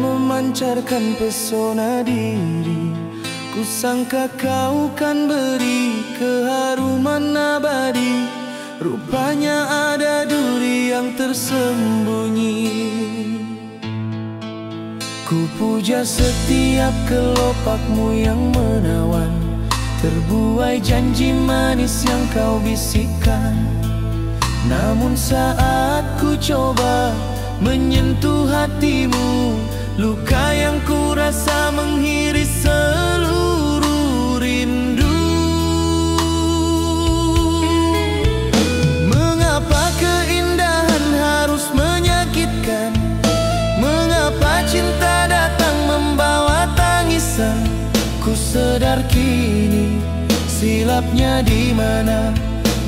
memancarkan pesona diri. Kusangka kau kan beri keharuman abadi. Rupanya ada duri yang tersembunyi. Ku puja setiap kelopakmu yang menawan, terbuai janji manis yang kau bisikkan. Namun saat ku coba menyentuh hatimu, luka yang ku rasa menghiris seluruh rindu. Mengapa keindahan harus menyakitkan? Mengapa cinta datang membawa tangisan? Ku sadar kini silapnya di mana.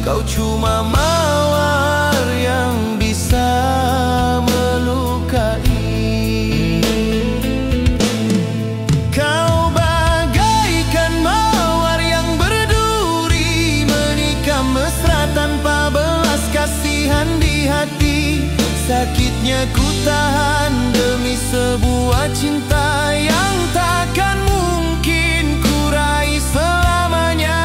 Kau cuma mawar yang bisa melukai. Kau bagaikan mawar yang berduri, menikam mesra tanpa belas kasihan di hati. Sakitnya ku tahan demi sebuah cinta yang takkan mungkin ku raih selamanya.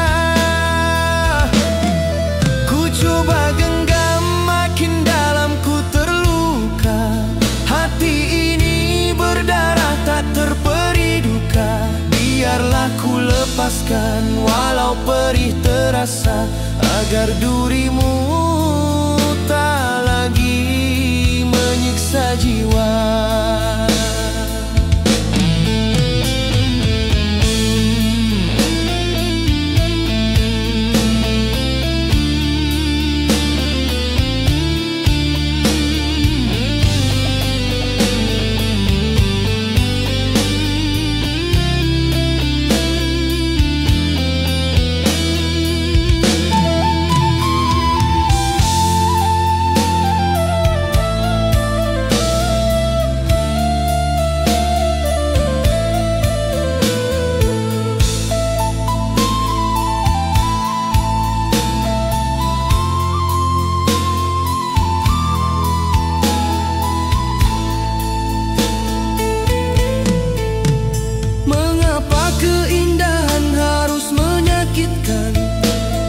Ku coba genggam, makin dalam ku terluka. Hati ini berdarah tak terperi duka. Biarlah ku lepaskan walau perih terasa, agar durimu tak lagi menyiksa jiwa.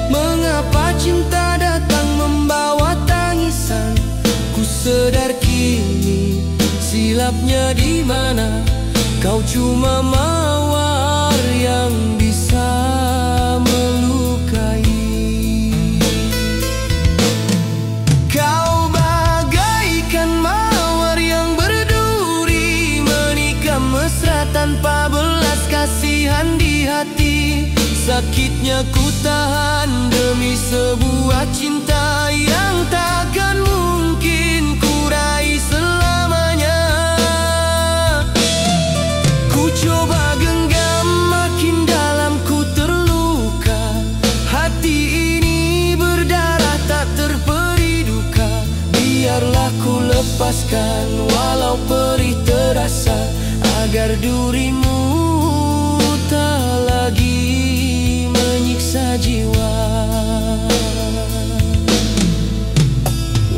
Mengapa cinta datang membawa tangisan? Ku sadar kini silapnya di mana. Kau cuma mawar yang bisa melukai. Kau bagaikan mawar yang berduri, menikam mesra tanpa belas kasihan di hati. Sakitnya ku tahan demi sebuah cinta yang takkan mungkin ku raih selamanya. Ku coba genggam, makin dalam ku terluka. Hati ini berdarah tak terperi duka. Biarlah ku lepaskan walau perih terasa, agar durimu tak lagi menyiksa jiwa.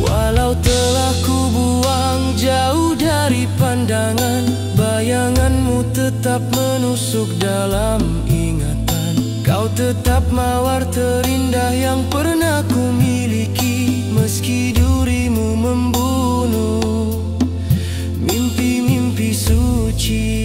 Walau telah ku buang jauh dari pandangan, bayanganmu tetap menusuk dalam ingatan. Kau tetap mawar terindah yang pernah ku miliki. Meski durimu membunuh mimpi-mimpi suci.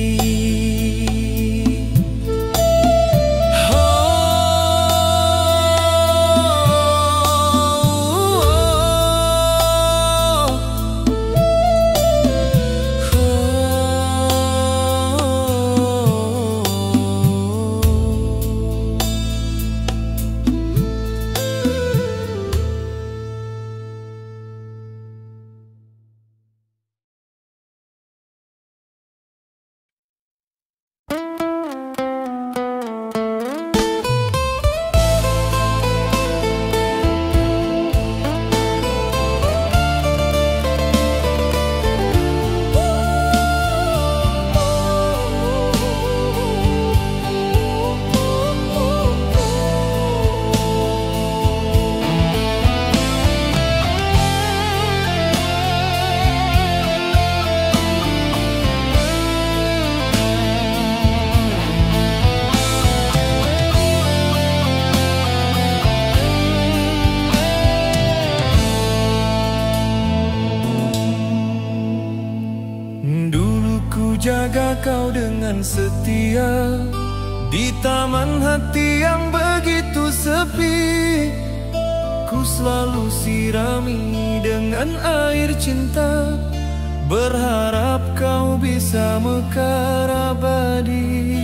menjaga kau dengan setia di taman hati yang begitu sepi. Ku selalu sirami dengan air cinta, berharap kau bisa mekar abadi.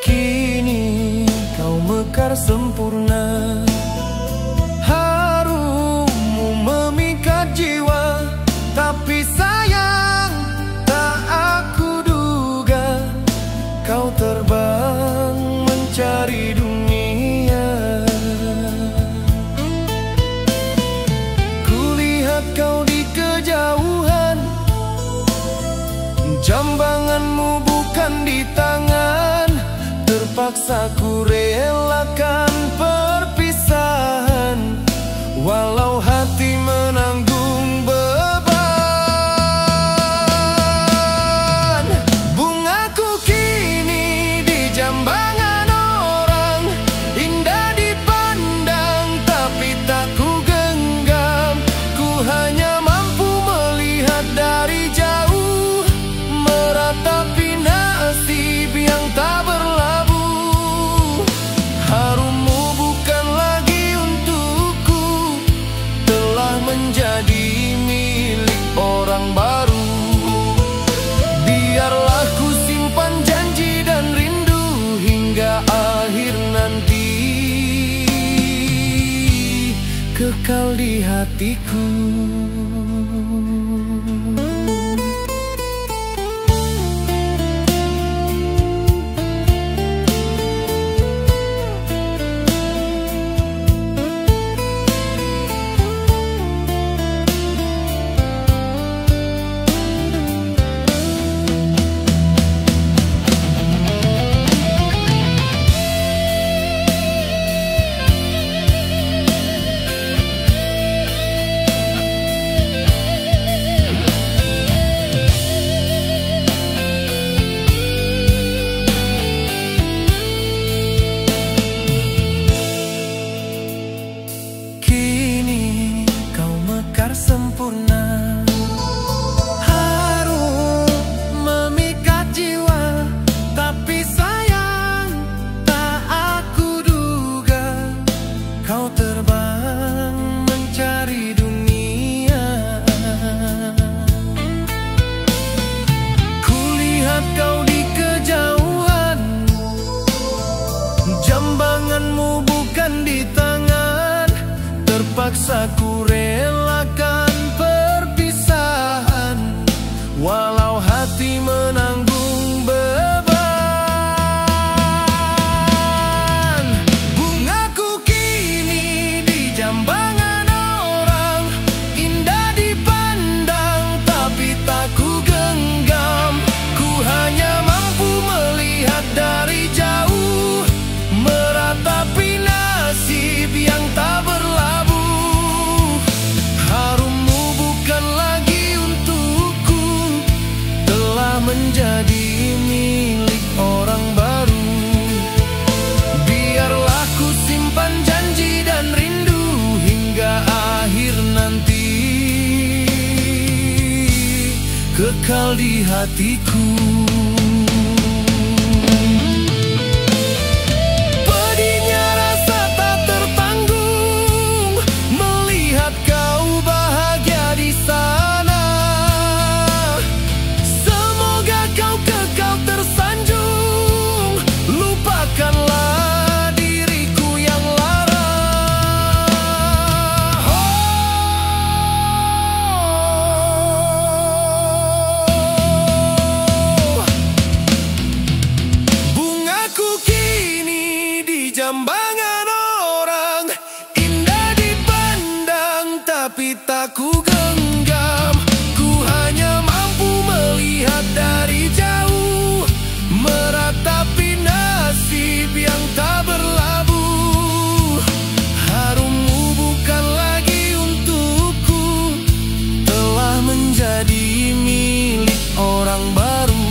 Kini kau mekar sempurna, harummu memikat jiwa. Tapi sayang, tak aku duga kau terbang mencari dunia. Kulihat kau di kejauhan, jambanganmu bukan di tangan. Terpaksa ku relakan perpisahan, walau hati menanggung beban. Bungaku kini di jambangan orang, indah dipandang tapi tak ku genggam. Ku hanya mampu melihat dari jauh, meratapi nasib yang tak berlabuh. Harummu bukan lagi untukku, telah menjadi milik orang baru. Biarlah ku simpan janji dan rindu hingga akhir nanti, kekal di hatiku. Sempurna, harum memikat jiwa. Tapi sayang, tak aku duga kau terbang mencari dunia. Kulihat kau di kejauhan, jambanganmu bukan di tangan. Terpaksa ku relakan perpisahan, walau hati menanggung beban. Bungaku kini di jambangan orang, indah dipandang tapi tak ku genggam. Ku hanya mampu melihat dari jauh, meratapi nasib yang tak berlabuh. Harummu bukan lagi untukku, telah menjadi milik orang baru. Biarlah ku simpan janji dan rindu hingga akhir nanti, kekal di hatiku. Jambangan orang, indah dipandang tapi tak ku genggam. Ku hanya mampu melihat dari jauh, meratapi nasib yang tak berlabuh. Harummu bukan lagi untukku, telah menjadi milik orang baru.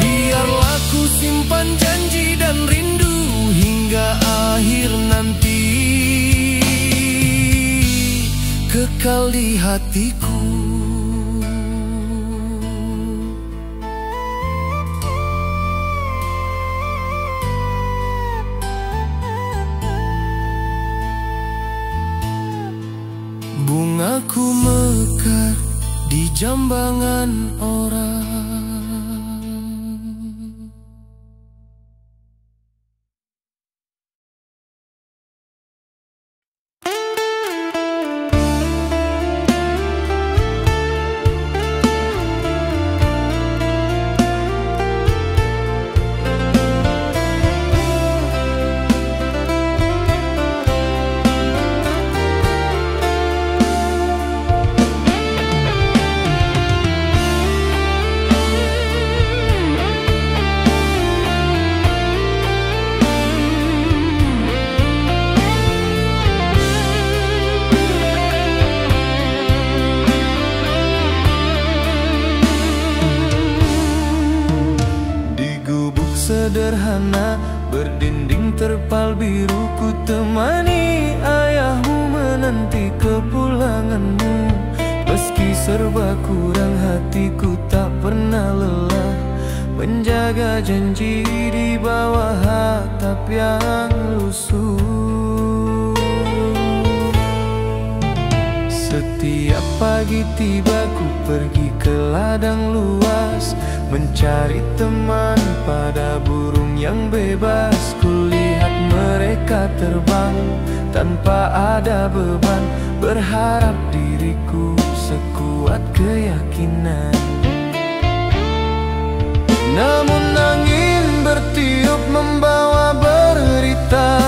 Biarlah ku simpan janji dan rindu hingga akhir nanti, kekal di hatiku. Bungaku mekar di jambangan orang. Sederhana berdinding terpal biru, ku temani ayahmu menanti kepulanganmu. Meski serba kurang, hatiku tak pernah lelah menjaga janji di bawah atap yang lusuh. Setiap pagi tiba ku pergi ke ladang luas, mencari teman pada burung yang bebas. Kulihat mereka terbang tanpa ada beban, berharap diriku sekuat keyakinan. Namun angin bertiup membawa berita,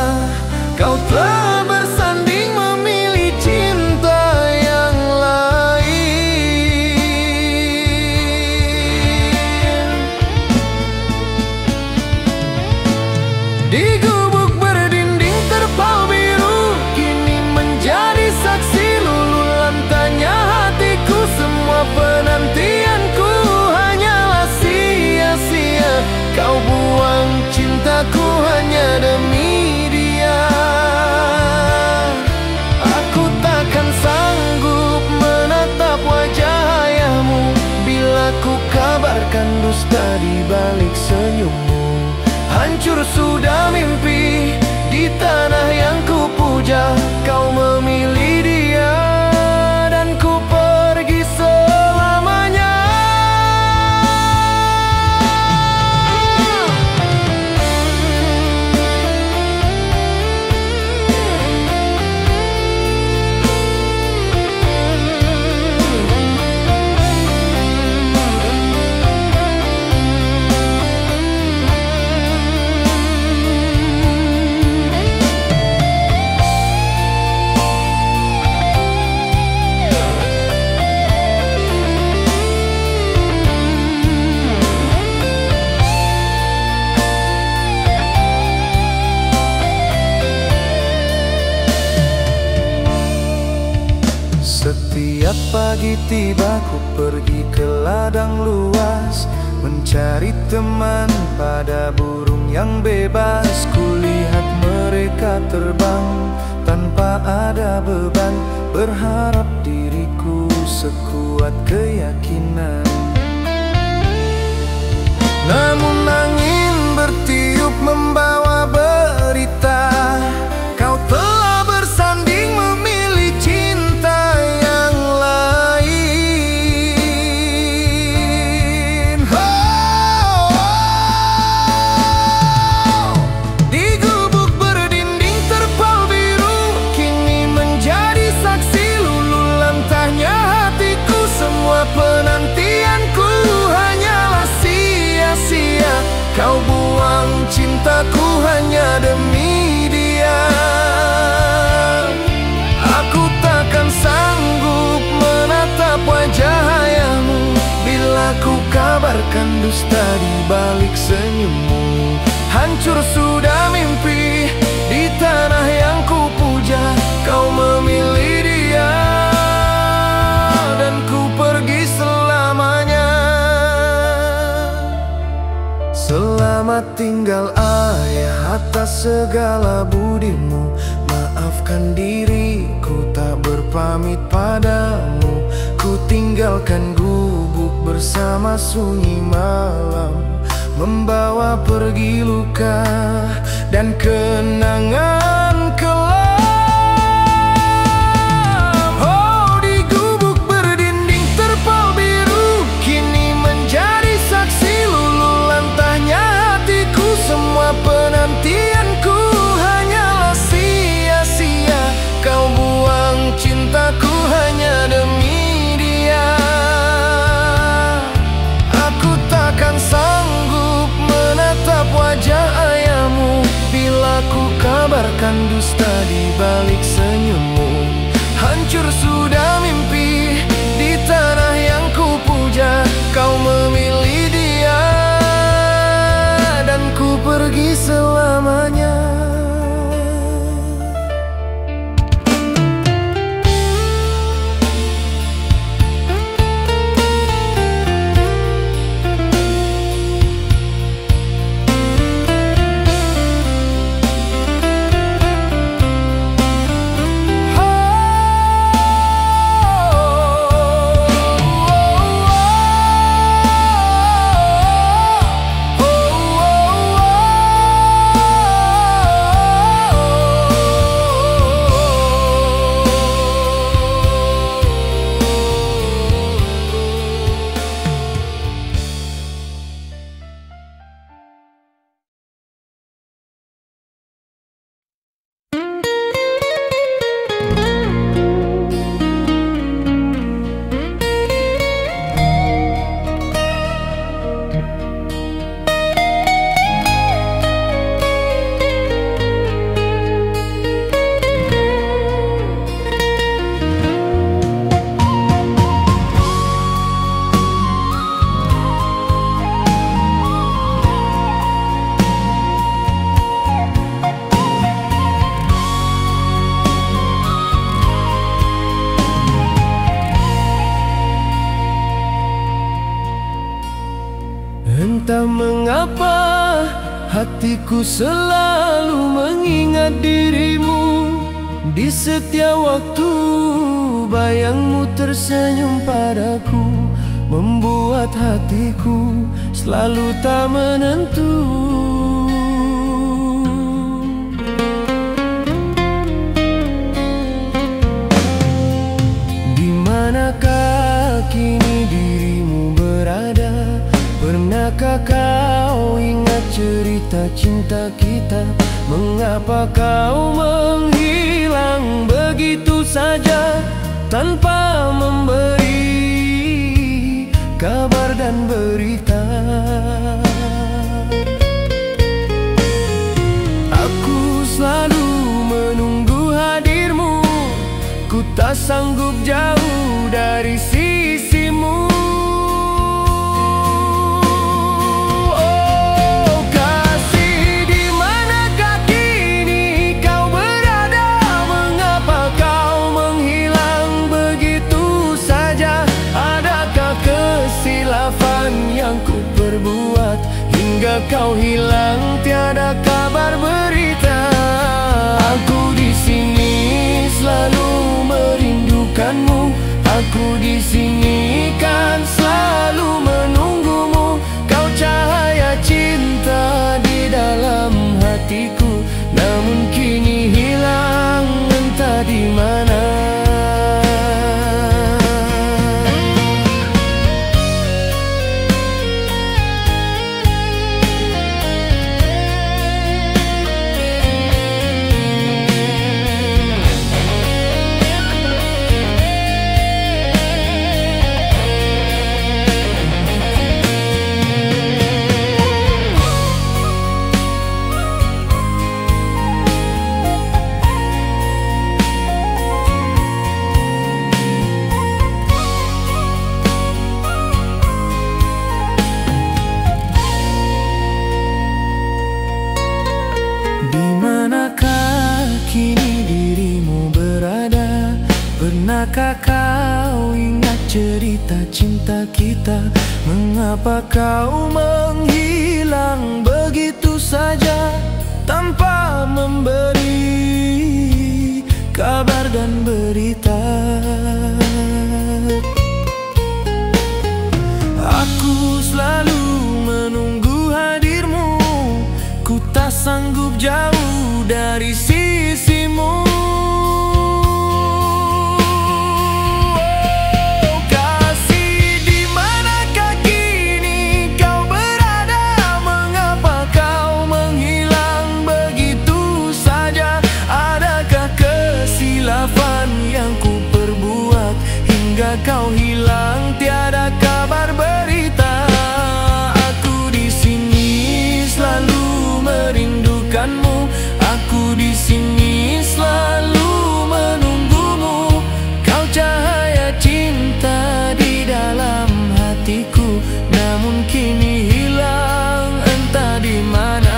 kau telah bersanding memilih cinta yang lain. Di gubuk berdinding terpal biru, kini menjadi saksi luluh lantainya hatiku. Semua penantianku hanyalah sia-sia, kau buang cintaku hanya demi dia. Aku takkan sanggup menatap wajah ayahmu bila ku kabarkan dusta di balik senyummu. Hancur sudah mimpi di tanah yang ku puja, kau memilih dia dan ku pergi selamanya. Setiap pagi tiba ku pergi ke ladang luas, mencari teman pada burung yang bebas. Kulihat mereka terbang tanpa ada beban, berharap diriku sekuat keyakinan. Namun angin bertiup membawa berita, kau telah bersanding memilih cinta yang lain. Di gubuk berdinding terpal biru, kini menjadi saksi luluh lantainya hatiku. Semua penantianku hanyalah sia-sia, kau buang cintaku hanya demi dia. Aku takkan sanggup menatap wajah ayahmu bila ku kabarkan dusta di balik senyummu. Hancur sudah mimpi di tanah yang ku puja, kau memilih dia dan ku pergi selamanya. Selamat tinggal ayah atas segala budimu, maafkan diriku tak berpikir pamit padamu. Ku tinggalkan gubuk bersama sunyi malam, membawa pergi luka dan kenangan kelam. Oh, di gubuk berdinding terpal biru, kini menjadi saksi luluh lantahnya hatiku. Semua penantianku hanyalah sia-sia, kau buang cintaku hanya demi dia. Aku takkan sanggup menatap wajah ayahmu bila ku kabarkan dusta di balik senyummu. Hancur sudah mimpi di tanah yang ku puja, kau memilih dia dan ku pergi selamanya. Entah mengapa hatiku selalu mengingat dirimu. Di setiap waktu bayangmu tersenyum padaku, membuat hatiku selalu tak menentu. Di manakah kini dirimu berada? Pernahkah kau ingat cerita cinta kita? Mengapa kau menghilang begitu saja tanpa memberi kabar dan berita? Aku selalu menunggu hadirmu, ku tak sanggup jauh dari sisimu. Hingga kau hilang tiada kabar berita. Aku di sini selalu merindukanmu. Aku di sini kan selalu menunggumu. Kau cahaya cinta di dalam hatiku, namun kini hilang entah di mana. Pernahkah kau ingat cerita cinta kita? Mengapa kau menghilang begitu saja tanpa memberi kabar dan berita. Aku selalu menunggu hadirmu, ku tak sanggup jauh dari sisimu. Kau hilang, tiada kabar berita. Aku di sini selalu merindukanmu. Aku di sini selalu menunggumu. Kau cahaya cinta di dalam hatiku, namun kini hilang entah di mana.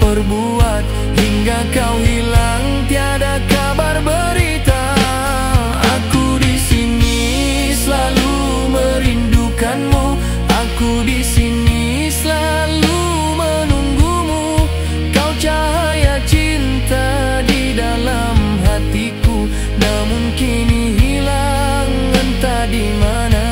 Perbuat hingga kau hilang, tiada kabar berita. Aku di sini selalu merindukanmu. Aku di sini selalu menunggumu. Kau cahaya cinta di dalam hatiku, namun kini hilang entah di mana.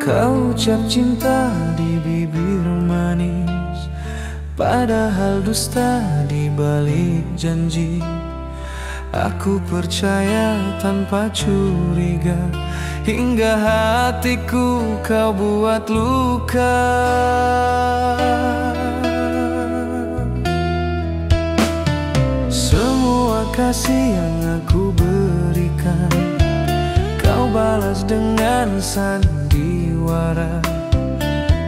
Kau ucap cinta di bibir manis, padahal dusta di balik janji. Aku percaya tanpa curiga, hingga hatiku kau buat luka. Semua kasih yang aku berikan, kau balas dengan sandiwara.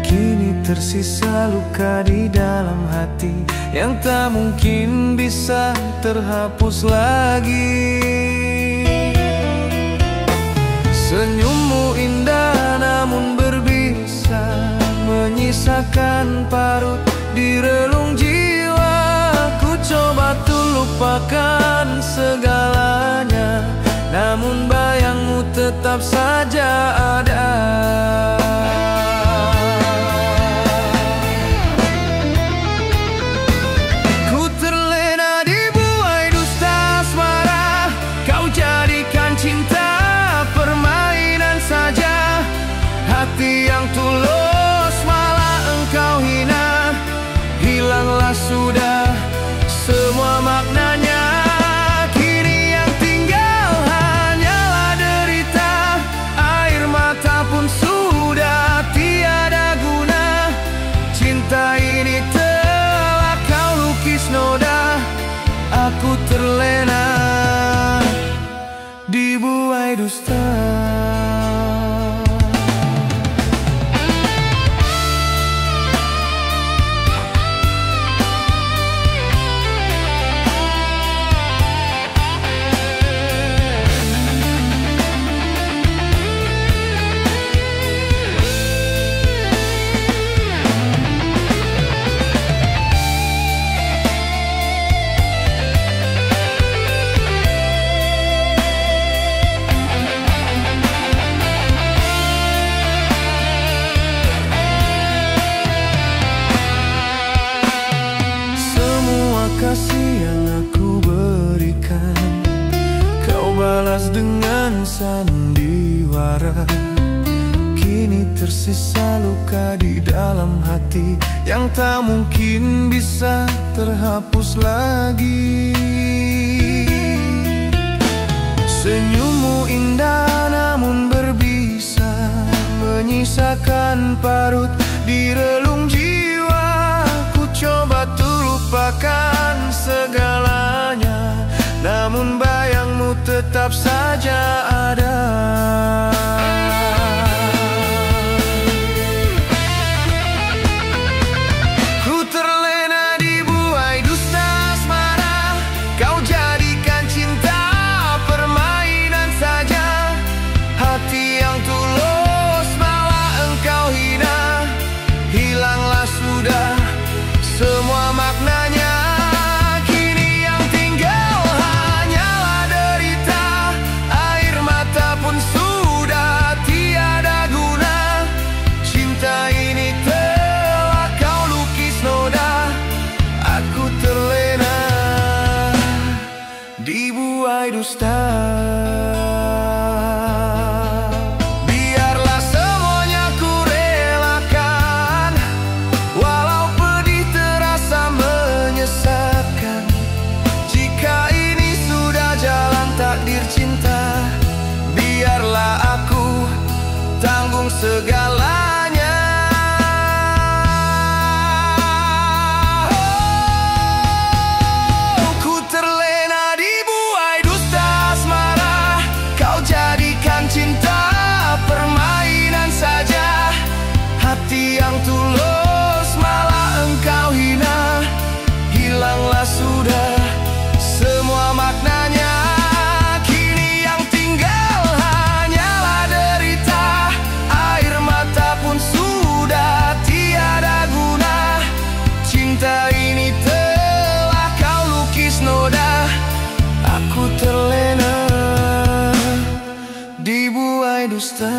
Kini tersisa luka di dalam hati yang tak mungkin bisa terhapus lagi. Senyummu indah namun berbisa, menyisakan parut di relung jiwa. Ku coba tuh lupakan segalanya, namun bayangmu tetap saja ada. Ku terlena di buai dusta asmara, kau jadikan cinta permainan saja. Hati yang tulus malah engkau hina, hilanglah sudah semua maknanya. Aku terlena di buai dusta. sandiwara. Kini tersisa luka di dalam hati yang tak mungkin bisa terhapus lagi. Senyummu indah namun berbisa, menyisakan parut di relung jiwa. Ku coba tuh lupakan segalanya, namun bayangmu tetap saja ada. Dibuai dusta. Biarlah semuanya ku relakan, walau pedih terasa menyesatkan. Jika ini sudah jalan takdir cinta, biarlah aku tanggung segalanya. Yang tulus malah engkau hina, hilanglah sudah semua maknanya. Kini yang tinggal hanyalah derita, air mata pun sudah tiada guna. Cinta ini telah kau lukis noda, aku terlena dibuai dusta.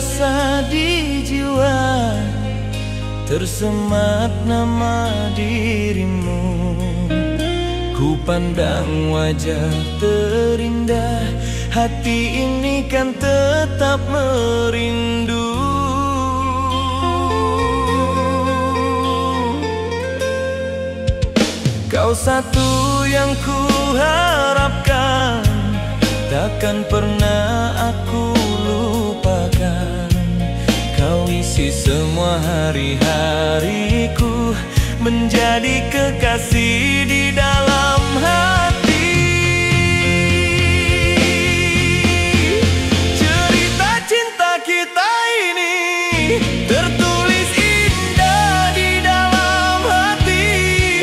rasa di jiwa, tersemat nama dirimu. Ku pandang wajah terindah, hati ini kan tetap merindu. Kau satu yang ku harapkan, takkan pernah aku lupakan. Kau isi semua hari-hariku, menjadi kekasih di dalam hati. Cerita cinta kita ini tertulis indah di dalam hati.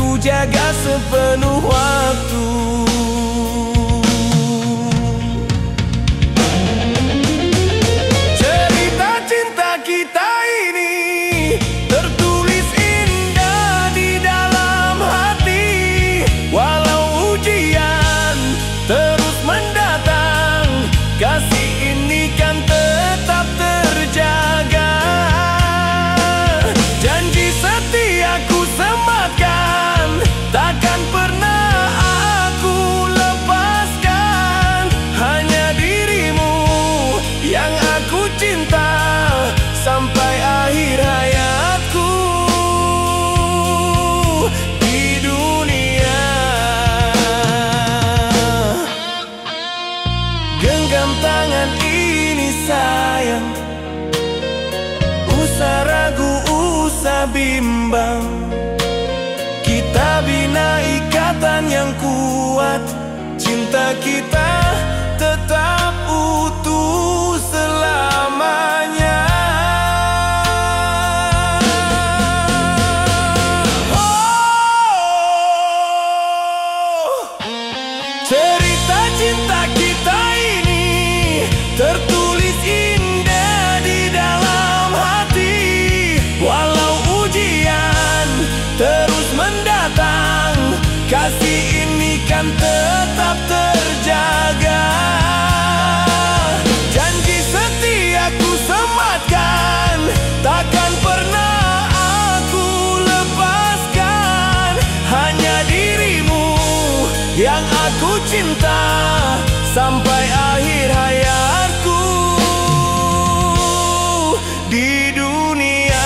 ku jaga sepenuh waktu. Cerita cinta kita ini tertulis indah di dalam hati. Walau ujian terus mendatang, kasih ini kan tetap terjaga. Janji setiaku sematkan, takkan pernah aku lepaskan. Hanya dirimu yang aku cinta sampai akhir hayatku di dunia. Genggam tangan ini sayang, usah ragu, usah bimbang. Kita bina ikatan yang kuat, cinta kita tetap utuh selamanya. Cerita cinta kita ini tertulis indah di dalam hati. Walau ujian terus mendatang, kasih ini kan tetap terjaga. Janji setiaku sematkan, takkan pernah aku lepaskan. Hanya dirimu yang aku cinta sampai akhir hayatku di dunia.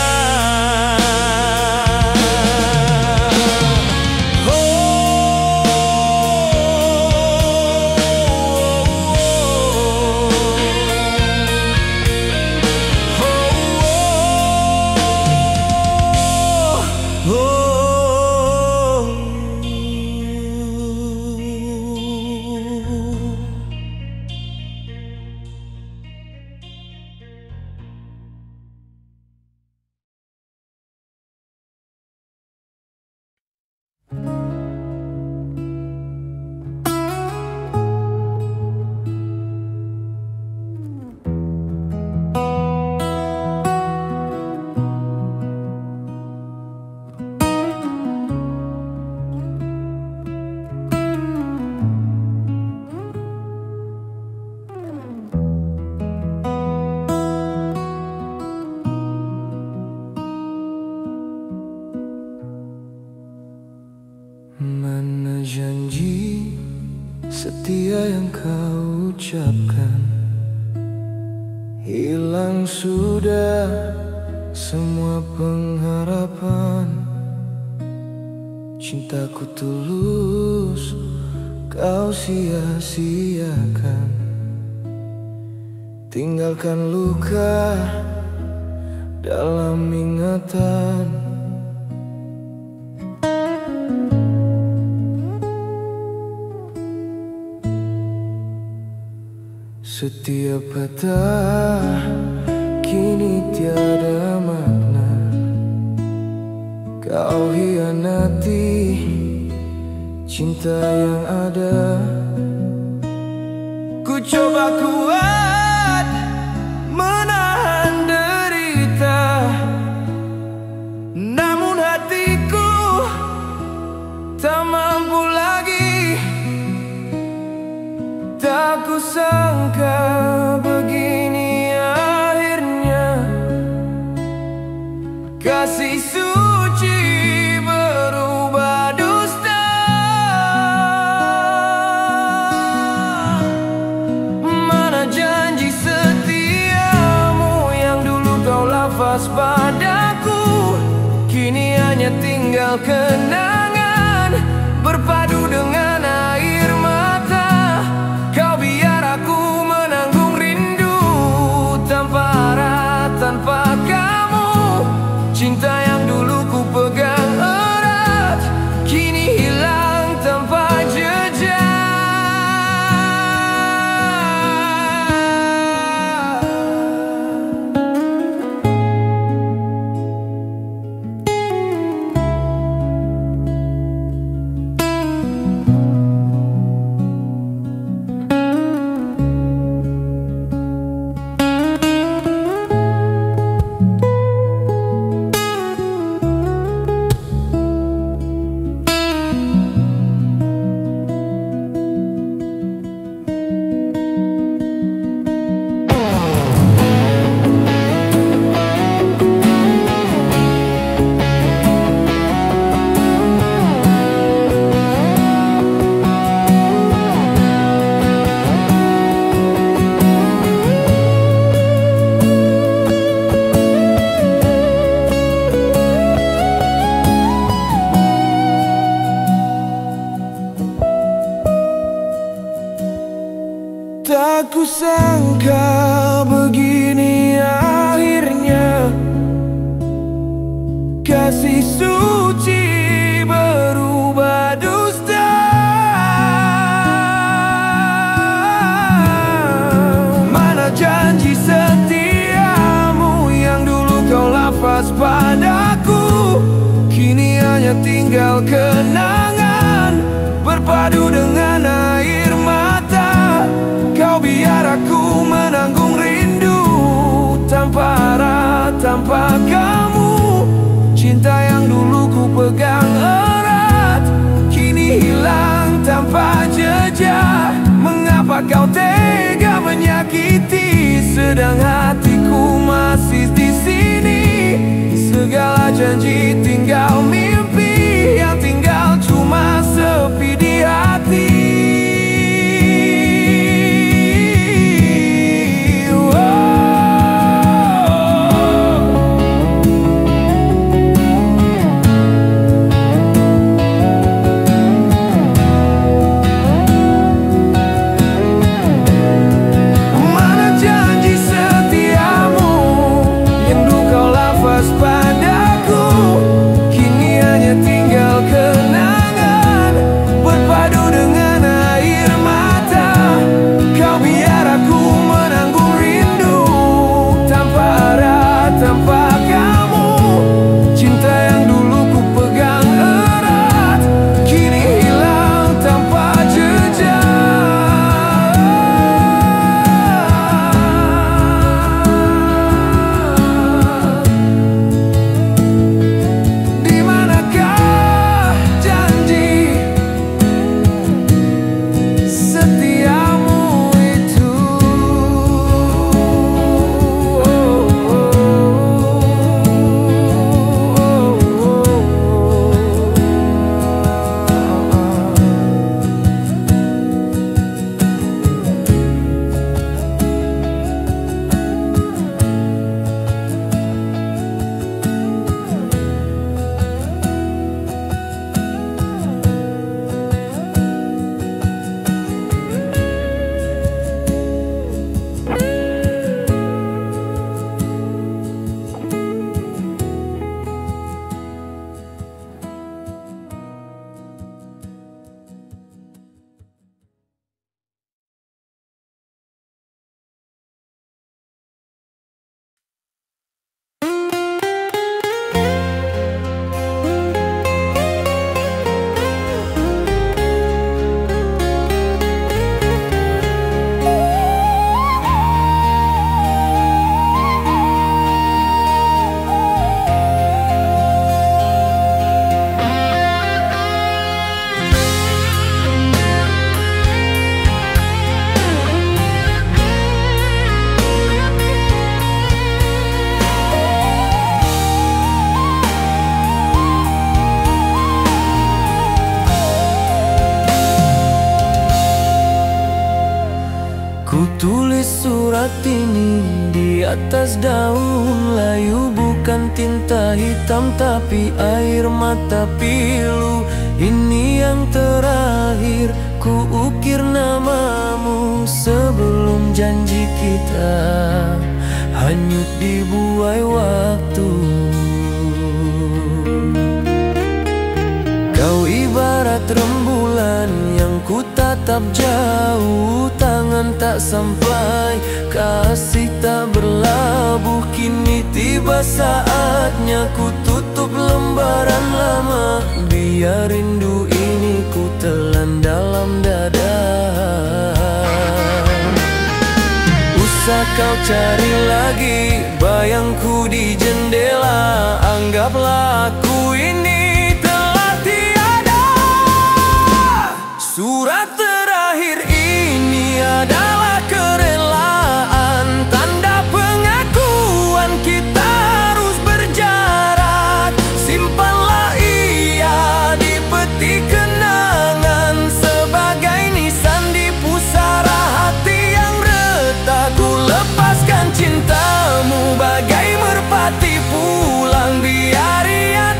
Mana janji setia yang kau ucapkan, hilang sudah semua pengharapan. Cintaku tulus kau sia-siakan, tinggalkan luka dalam ingatan. Setiap kata kini tiada makna, kau hianati cinta yang ada. Ku coba kuat menahan derita, namun hatiku tak mampu lagi. Tak kusangka begini akhirnya, kasih suci berubah dusta. Mana janji setiamu yang dulu kau lafaz padaku, kini hanya tinggal kenangan berpadu dengan air mata. Kau biar aku menanggung rindu tanpa arah, tanpa kamu. Cinta yang dulu sangka begini akhirnya, kasih suci berubah dusta. Mana janji setiamu yang dulu kau lafaz padaku, kini hanya tinggal kenangan berpadu dengan air mata. Kau biar aku menanggung rindu tanpa arah, tanpa kamu. Cinta yang dulu ku pegang erat, kini hilang tanpa jejak. Mengapa kau tega menyakiti, sedang hatiku masih di sini. Segala janji tinggal mimpi, yang tinggal cuma sepi di hati. ini di atas daun layu, bukan tinta hitam tapi air mata pilu. Ini yang terakhir ku ukir namamu sebelum janji kita hanyut dibuai waktu. Kau ibarat rembulan yang ku tatap jauh, tangan tak sampai, kasih tak berlabuh. Kini tiba saatnya ku tutup lembaran lama, biar rindu ini ku telan dalam dada. Usah kau cari lagi bayangku di jendela, anggaplah aku ini telah tiada. Surat terakhir ini adalah kerelaan, tanda pengakuan kita harus berjarak. Simpanlah ia di peti kenangan sebagai nisan di pusara hati yang retak. Ku lepaskan cintamu bagai merpati pulang, biar ia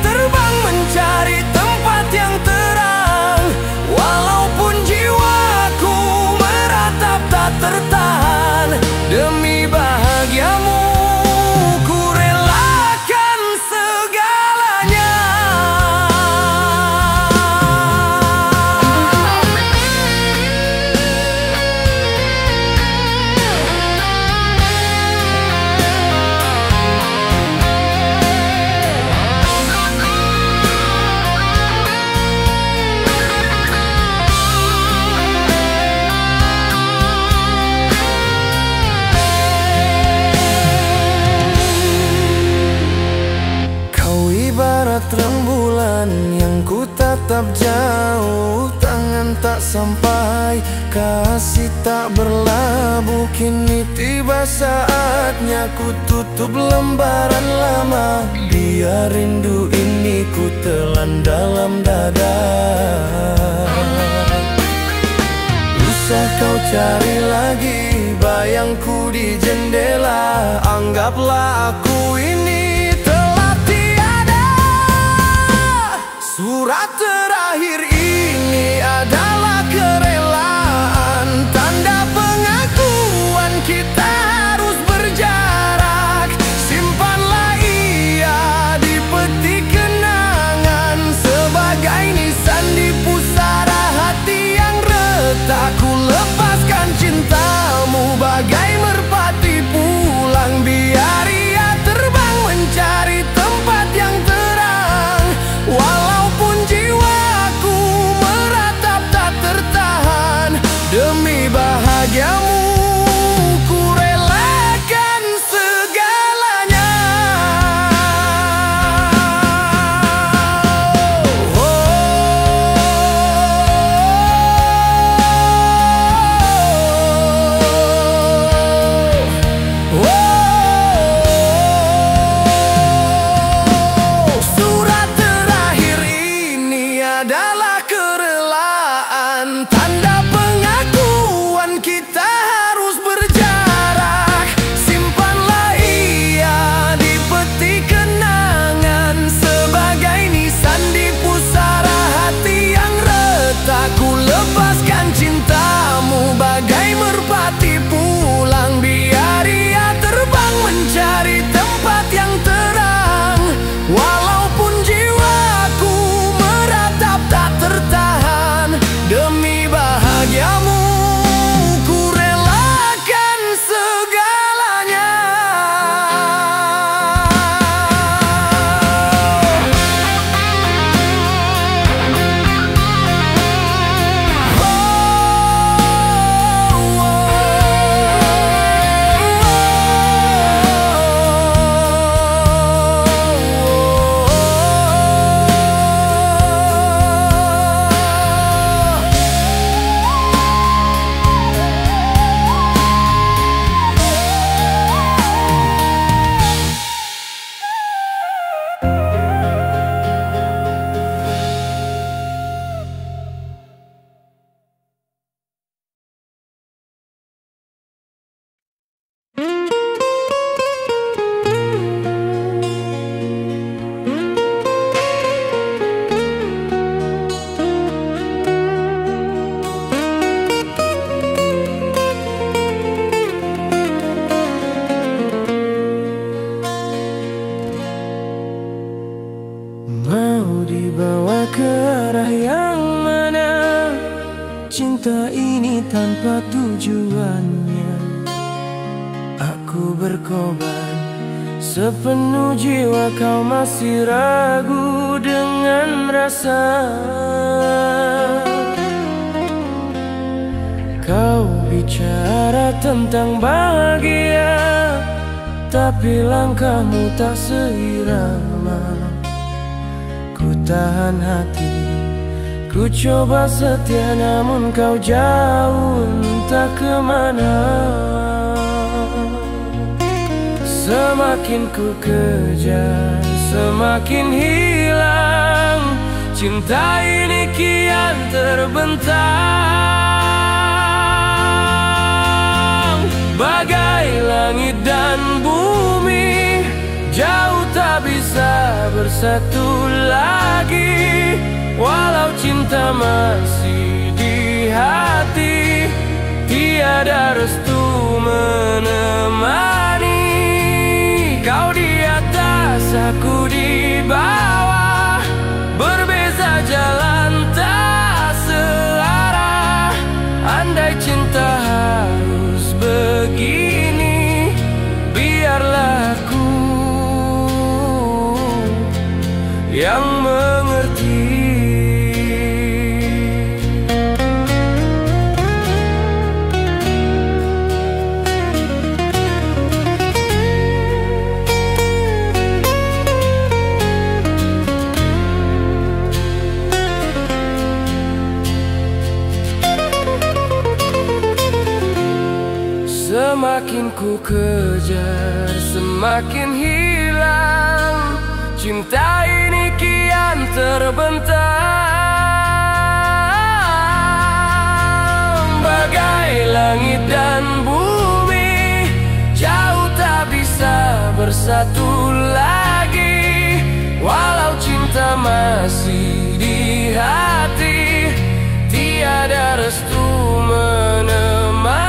tak sampai, kasih tak berlabuh. Kini tiba saatnya ku tutup lembaran lama. Biar rindu ini ku telan dalam dada. Usah kau cari lagi bayangku di jendela. Anggaplah aku ini telah tiada. Surat terakhir ini adalah kerelaan, tanda pengakuan kita harus berjarak. Simpanlah ia di peti kenangan, sebagai nisan di pusara hati yang retak. Ku lepaskan cintamu bagai merpati pulang. Biar ia terbang mencari tempat yang terang. Walaupun jiwaku meratap tak tertahan, demi bahagiamu ku relakan segalanya. Surat terakhir ini adalah kerelaan, tanda pengakuan kita harus berjarak. Simpanlah ia di peti kenangan, sebagai nisan di pusara hati yang retak. Ku lepaskan cintamu bagai merpati pulang. Biar ia terbang mencari tempat yang terang. Walaupun jiwaku meratap tak tertahan, demi bahagiamu ku relakan segalanya. Mau dibawa ke arah yang mana? Cinta ini tanpa tujuannya. Aku berkorban sepenuh jiwa, kau masih ragu dengan rasa. Kau bicara tentang bahagia, tapi langkahmu tak seirama. Ku tahan hati, ku coba setia, namun kau jauh entah kemana. Semakin ku kejar, semakin hilang. Cinta ini kian terbentang, bagai langit dan bumi, jauh tak bisa bersatu lagi. Walau cinta masih di hati, tiada restu menemani. Kau di atas, aku di bawah, berbeza jalan tak searah. Andai cinta harus begini, biarlah aku yang mengerti. Semakin ku kejar, semakin hilang. Cinta ini kian terbentang. Bagai langit dan bumi, jauh tak bisa bersatu lagi. Walau cinta masih di hati, tiada restu menemani.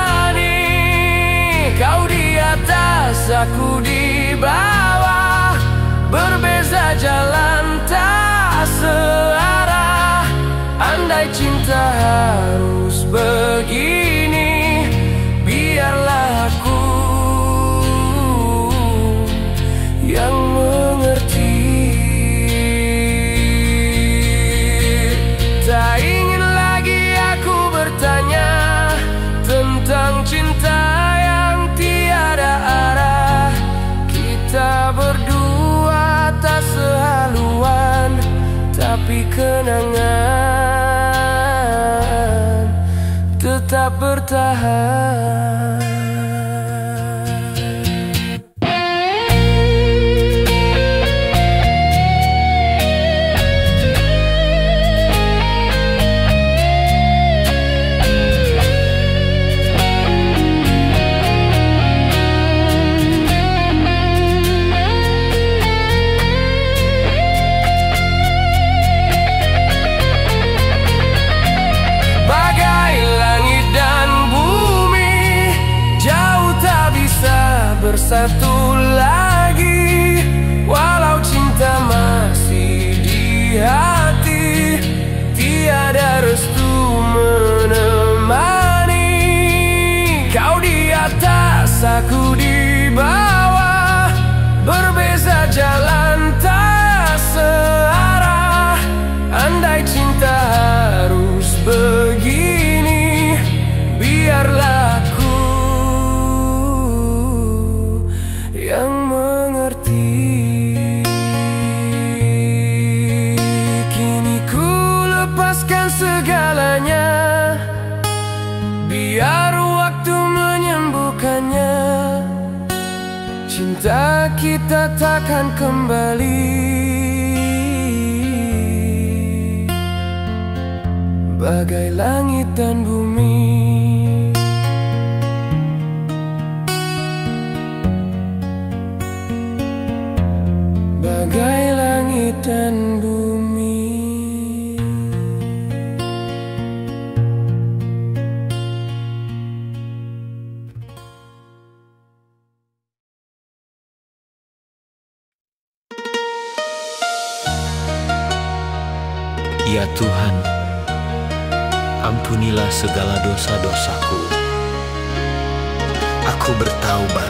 Kau di atas, aku di bawah, berbeza jalan tak searah. Andai cinta harus begini, biarlah aku yang mengerti. Tak ingin lagi aku bertanya tentang cinta yang tiada arah. Kita berdua tak sehaluan, tapi kenangan tetap bertahan. Bersatu lagi, walau cinta masih di hati, tiada restu menemani. Kau di atas, aku di bawah, berbeza jalan tak searah. Andai cinta harus begini, biarlah aku yang mengerti. Kini ku lepaskan segalanya, biar waktu menyembuhkannya. Cinta kita takkan kembali, bagai langit dan bumi. Bagai langit dan bumi. Ya Tuhan, ampunilah segala dosa-dosaku. Aku bertaubat.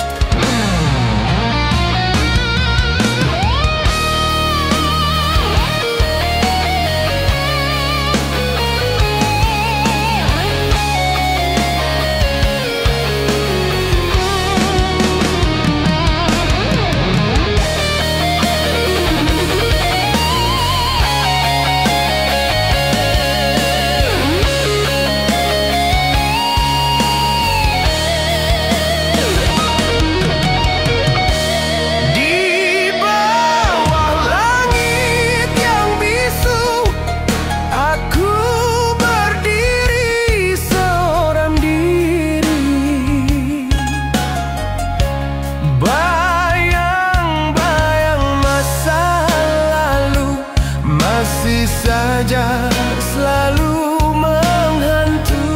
saja selalu menghantui.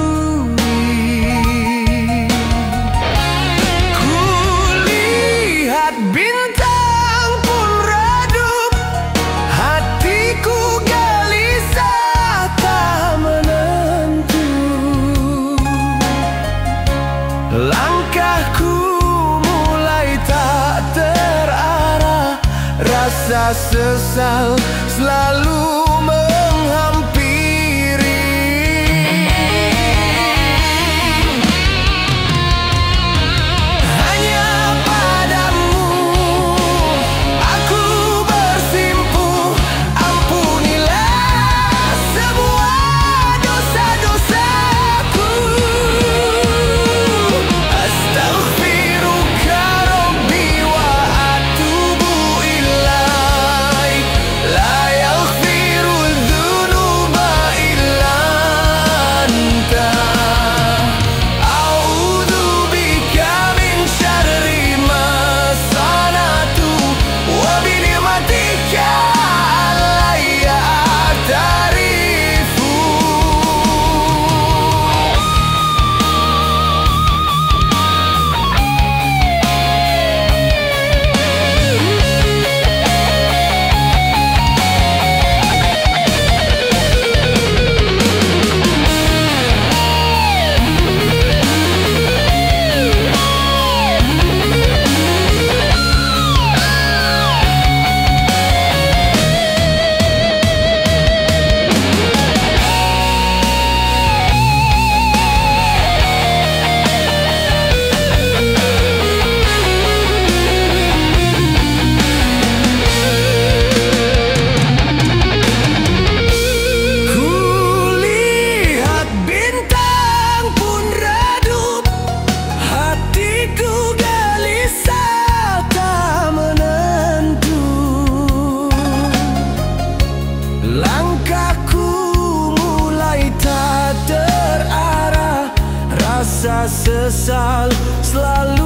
Kulihat bintang pun redup, hatiku gelisah tak menentu. Langkahku mulai tak terarah, rasa sesal selalu menghampiri. Hanya padamu aku bersimpuh, ampunilah semua dosa-dosaku. Astaghfirullah. sesal selalu